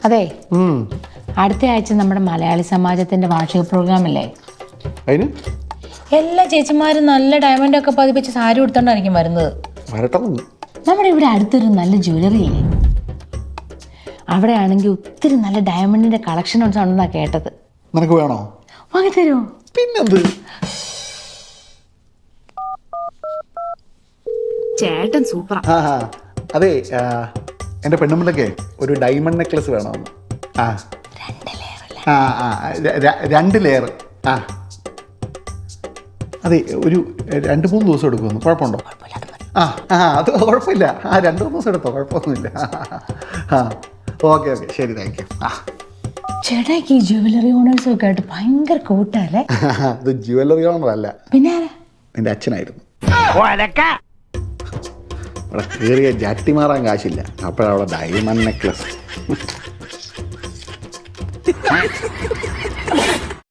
അതെ, അടുത്ത ആഴ്ച നമ്മുടെ മലയാളി സമാജത്തിന്റെ വാർഷിക പ്രോഗ്രാം അല്ലേ? അതിന് എല്ലാ ചേച്ചിമാരും നല്ല ഡയമണ്ട് ഒക്കെ പതിപ്പിച്ച് സാരി കൊടുത്തോണ്ടായിരിക്കും വരുന്നത്. നമ്മുടെ ഇവിടെ അടുത്തൊരു നല്ല ജ്വല്ലറി ഇല്ലേ, അവിടെ ആണെങ്കിൽ ഒത്തിരി നല്ല ഡയമണ്ടിന്റെ കളക്ഷൻ ഉണ്ടെന്നാ കേട്ടത്. നിനക്ക് വേണോ? വാങ്ങിത്തരുമോ? പിന്നെന്ത്. ചേട്ടൻ സൂപ്പറാ. അതെ, എൻ്റെ പെണ്ണുമ്പിള്ളക്ക് ഒരു ഡയമണ്ട് നെക്ലസ് വേണമെന്ന്. രണ്ട് ലെയർ. അതെ, ഒരു 2-3 ദിവസം എടുക്കുമെന്ന്. കുഴപ്പമുണ്ടോ? അത് കുഴപ്പമില്ല. 2-3 ദിവസം എടുത്തോ, കുഴപ്പമൊന്നുമില്ല. ഓക്കെ ശരി, താങ്ക് യു. ചേട്ടായിക്ക് ഈ ജ്വല്ലറി ഓണേഴ്സും ഒക്കെ ആയിട്ട് ഭയങ്കര കൂട്ടല്ലേ? ഇത് ജ്വല്ലറി ഓണർ അല്ല, പിന്നെ ആരാ? എൻ്റെ അച്ഛനായിരുന്നു. അവിടെ കയറിയ ജാറ്റി മാറാൻ കാശില്ല, അപ്പോഴവിടെ ഡയമണ്ട് നെക്ലസ്.